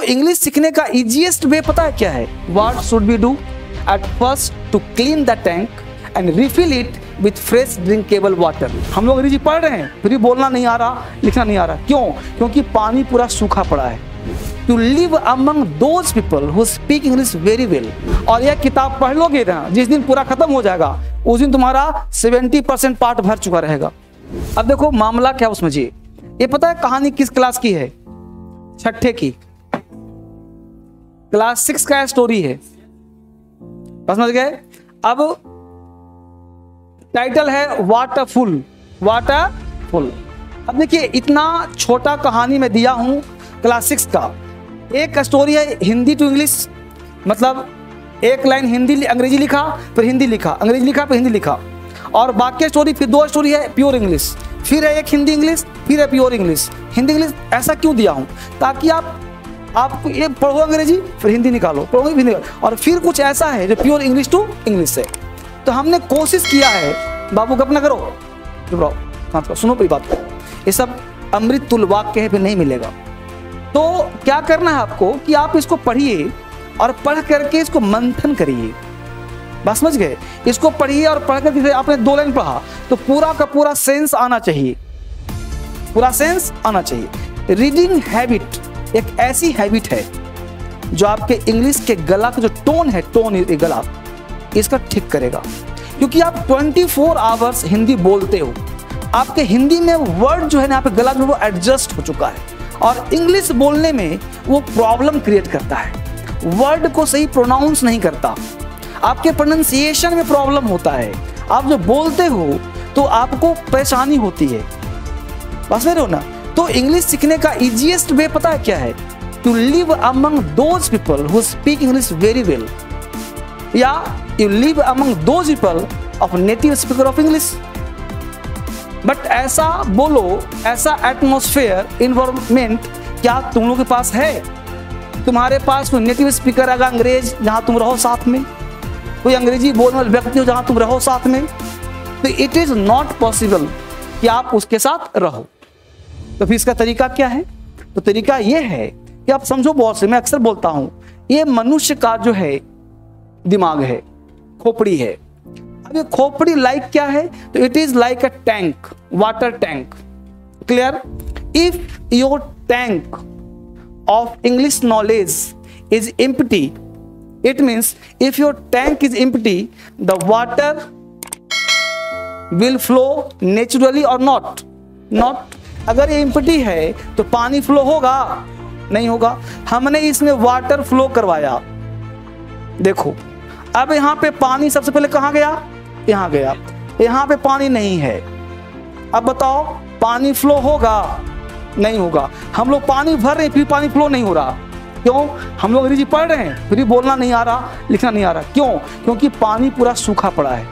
English सीखने का easiest way पता है क्या है? What should we do at first to clean the tank and refill it with fresh drinkable water. हम लोग अंग्रेजी पढ़ रहे हैं फिर भी बोलना नहीं आ रहा, लिखना नहीं आ रहा। क्यों? क्योंकि पानी पूरा सूखा पड़ा है। To live among those people who speak English very well. और यह किताब पढ़ लोगे ना, जिस दिन पूरा खत्म हो जाएगा उस दिन तुम्हारा 70% पार्ट भर चुका रहेगा। अब देखो मामला क्या उसमें जी। ये पता है कहानी किस क्लास की है? छठे की, क्लास 6 का स्टोरी है। समझ गए? अब टाइटल है वाटरफुल। वाटरफुल। अब देखिए इतना छोटा कहानी में दिया हूं क्लास 6 का। एक स्टोरी है हिंदी टू इंग्लिश, मतलब एक लाइन हिंदी अंग्रेजी लिखा फिर हिंदी लिखा, अंग्रेजी लिखा फिर हिंदी लिखा, और बाकी स्टोरी फिर 2 स्टोरी है प्योर इंग्लिश, फिर है एक हिंदी इंग्लिश, फिर है प्योर इंग्लिश, हिंदी इंग्लिश। ऐसा क्यों दिया हूं? ताकि आप ये पढ़ो अंग्रेजी फिर हिंदी निकालो, पढ़ो हिंदी निकालो, और फिर कुछ ऐसा है जो प्योर इंग्लिश टू इंग्लिश है। तो हमने कोशिश किया है, बाबू गप ना करो, चुप रहो, सुनो पूरी बात को। ये सब अमृत तुल्य वाक्य पे नहीं मिलेगा। तो क्या करना है आपको कि आप इसको पढ़िए और पढ़ करके इसको मंथन करिए। बस समझ गए? इसको पढ़िए और पढ़ करके आपने 2 लाइन पढ़ा तो पूरा का पूरा सेंस आना चाहिए, पूरा सेंस आना चाहिए। रीडिंग हैबिट एक ऐसी हैबिट है जो आपके इंग्लिश के गला का जो टोन है, गला इसका ठीक करेगा। क्योंकि आप 24 आवर्स हिंदी बोलते हो, आपके हिंदी में वर्ड जो है ना, आपके गला में वो एडजस्ट हो चुका है, और इंग्लिश बोलने में वो प्रॉब्लम क्रिएट करता है। वर्ड को सही प्रोनाउंस नहीं करता, आपके प्रोनाउंसिएशन में प्रॉब्लम होता है। आप जो बोलते हो तो आपको परेशानी होती है। बस में रहो ना। तो इंग्लिश सीखने का इजीएस्ट वे पता है क्या है? To live among those people who speak English very well, या you live among those people of native speaker of English. But ऐसा बोलो, ऐसा एटमोस्फेयर, इन्वायरमेंट क्या तुम लोग के पास है? तुम्हारे पास कोई नेटिव स्पीकर आएगा अंग्रेज जहां तुम रहो साथ में, कोई अंग्रेजी बोलने वाले व्यक्ति हो जहां तुम रहो साथ में, तो इट इज नॉट पॉसिबल कि आप उसके साथ रहो। तो फिर इसका तरीका क्या है? तो तरीका यह है कि आप समझो, बहुत से मैं अक्सर बोलता हूं, ये मनुष्य का जो है दिमाग है, खोपड़ी है। अब ये खोपड़ी लाइक क्या है? तो it is like a tank, water tank. Clear? If your tank of English knowledge is empty, it means if your tank is empty, the water will flow naturally or not? अगर ये empty है तो पानी flow होगा? नहीं होगा। हमने इसमें वाटर फ्लो करवाया। देखो अब यहाँ पे पानी सबसे पहले कहाँ गया? यहाँ गया। यहाँ पे पानी नहीं है। अब बताओ पानी फ्लो होगा? नहीं होगा। हम लोग पानी भर रहे हैं फिर पानी फ्लो नहीं हो रहा। क्यों? हम लोग अंग्रेजी पढ़ रहे हैं फिर भी बोलना नहीं आ रहा, लिखना नहीं आ रहा। क्यों? क्योंकि पानी पूरा सूखा पड़ा है,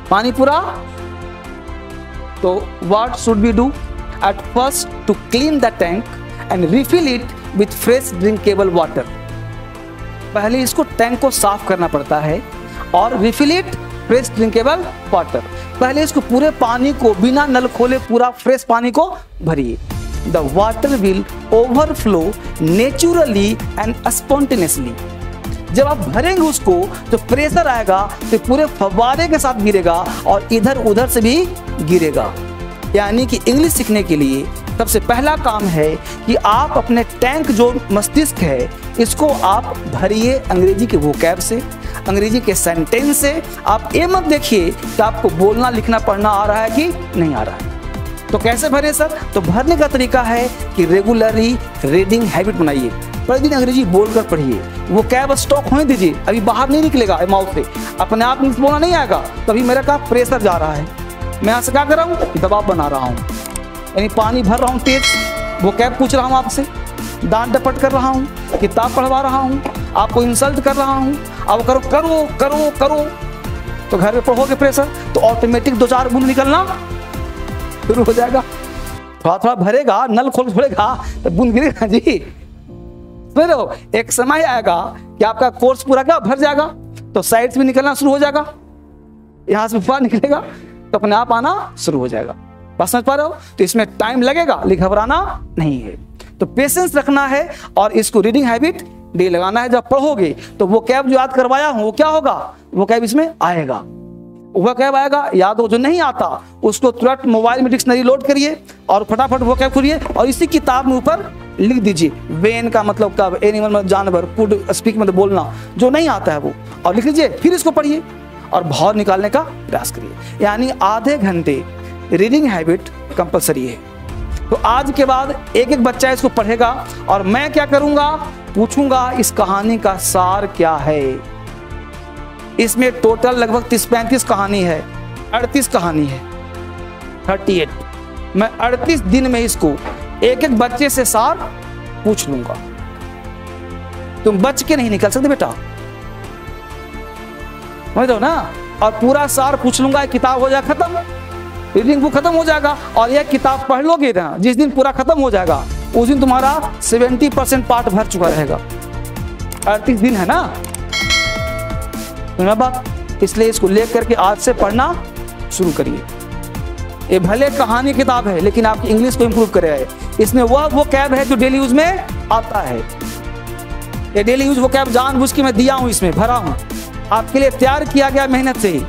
पानी पूरा। तो what should we do at first to clean the tank and refill it with fresh drinkable water. पहले इसको टैंक को साफ करना पड़ता है और refill it fresh drinkable water. पहले इसको पूरे पानी को बिना नल खोले पूरा फ्रेश पानी को भरिए। The water will overflow naturally and spontaneously. जब आप भरेंगे उसको तो प्रेशर आएगा तो पूरे फव्वारे के साथ गिरेगा और इधर उधर से भी गिरेगा। यानी कि इंग्लिश सीखने के लिए सबसे पहला काम है कि आप अपने टैंक जो मस्तिष्क है इसको आप भरिए अंग्रेजी के वोकैब से, अंग्रेजी के सेंटेंस से। आप ये मत देखिए कि आपको बोलना लिखना पढ़ना आ रहा है कि नहीं आ रहा है। तो कैसे भरे सर? तो भरने का तरीका है कि रेगुलरली रीडिंग हैबिट बनाइए, प्रतिदिन अंग्रेजी बोलकर पढ़िए। वो कैब स्टॉक होने दीजिए, अभी बाहर नहीं निकलेगा माउथ से, अपने आप इंग्लिश बोलना नहीं आएगा। तभी मेरा का प्रेशर जा रहा है, मैं यहाँ से क्या कर रहा हूँ? दबाव बना रहा हूँ, यानी पानी भर रहा हूँ तेज। वो कैब पूछ रहा हूँ आपसे, डांट डपट कर रहा हूँ, किताब पढ़वा रहा हूँ, आपको इंसल्ट कर रहा हूँ, अब करो करो करो करो। तो घर में पढ़ोगे प्रेशर तो ऑटोमेटिक 2-4 बूंद निकलना शुरू हो जाएगा। थोड़ा थोड़ा भरेगा, नल खोल छोड़ेगा तो बूंद गिरेगा जी। फिर एक समय आएगा कि आपका कोर्स पूरा क्या भर जाएगा तो साइड से भी निकलना शुरू हो जाएगा, यहाँ से बाहर निकलेगा तो अपने आप आना शुरू हो जाएगा। बात समझ पा रहे हो? तो इसमें टाइम लगेगा लेकिन घबराना नहीं है। तो पेशेंस रखना है और इसको रीडिंग हैबिट डेली लगाना है। जब पढ़ोगे तो वो कैब जो याद करवाया हूं वो क्या होगा, वो कैब इसमें आएगा, वो कैब आएगा। याद हो जो नहीं आता उसको तुरंत मोबाइल में डिक्शनरी लोड करिए और फटाफट वो कैब खोलिए और इसी किताब में ऊपर लिख दीजिए। वेन का मतलब कब, एनिमल मतलब जानवर, कुड स्पीक मतलब बोलना, जो नहीं आता है वो, और लिख लीजिए। फिर इसको पढ़िए और भाव निकालने का प्रयास करिए। यानी आधे घंटे रीडिंग हैबिट कंपलसरी है। तो आज के बाद एक एक बच्चा इसको पढ़ेगा और मैं क्या करूंगा, पूछूंगा इस कहानी का सार क्या है। इसमें टोटल लगभग 30-35 कहानी है, 38 कहानी है, 38। मैं 38 दिन में इसको एक एक बच्चे से सार पूछ लूंगा। तुम बच के नहीं निकल सकते बेटा, समझ लो ना। और पूरा सार पूछ लूंगा, किताब हो जाए खत्म, रीडिंग बुक खत्म हो जाएगा। और यह किताब पढ़ लोगे ना, जिस दिन पूरा खत्म हो जाएगा उस दिन तुम्हारा 70% पार्ट भर चुका रहेगा। 38 दिन है ना बात, इसलिए इसको लेकर के आज से पढ़ना शुरू करिए। ये भले कहानी किताब है लेकिन आपकी इंग्लिश को इंप्रूव करेगा। इसमें वो कैब है जो डेली यूज में आता है। ये डेली यूज वो कैब जानबूझ के मैं दिया हूं, इसमें भरा हूं, आपके लिए तैयार किया गया मेहनत से ही।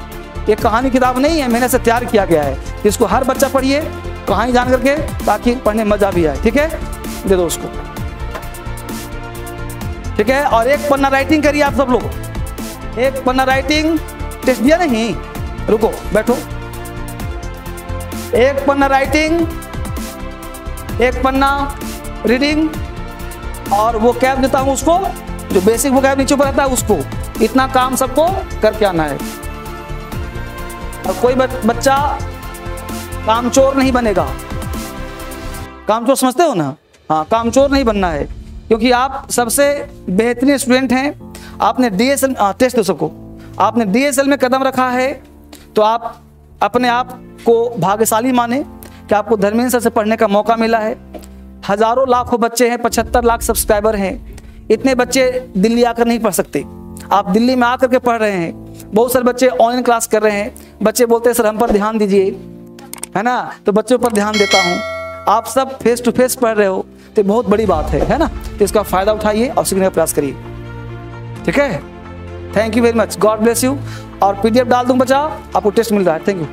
ये कहानी किताब नहीं है, मेहनत से तैयार किया गया है। इसको हर बच्चा पढ़िए कहानी जान करके, ताकि पढ़ने में मजा भी आए। ठीक है, दे दो उसको। ठीक है, और एक पन्ना राइटिंग करिए आप सब लोग। एक पन्ना राइटिंग टेस्ट दिया नहीं, रुको बैठो। एक पन्ना राइटिंग, एक पन्ना रीडिंग, और वो कैब देता हूं उसको, जो बेसिक वो कैब नीचे ऊपर रहता है उसको। इतना काम सबको करके आना है। और कोई बच्चा कामचोर नहीं बनेगा। कामचोर समझते हो ना? हाँ, कामचोर नहीं बनना है, क्योंकि आप सबसे बेहतरीन स्टूडेंट हैं। आपने डीएसएल टेस्ट दे सको, आपने डीएसएल में कदम रखा है, तो आप अपने आप को भाग्यशाली माने कि आपको धर्मेंद्र सर से पढ़ने का मौका मिला है। हजारों लाखों बच्चे हैं, 75 लाख सब्सक्राइबर हैं। इतने बच्चे दिल्ली आकर नहीं पढ़ सकते, आप दिल्ली में आकर के पढ़ रहे हैं। बहुत सारे बच्चे ऑनलाइन क्लास कर रहे हैं। बच्चे बोलते हैं सर हम पर ध्यान दीजिए, है ना, तो बच्चों पर ध्यान देता हूँ। आप सब फेस टू फेस पढ़ रहे हो तो बहुत बड़ी बात है ना। तो इसका फायदा उठाइए और सीखने का प्रयास करिए। ठीक है, thank you very much, God bless you. और पीडीएफ डाल दूं बच्चा, आपको टेस्ट मिल रहा है। Thank you.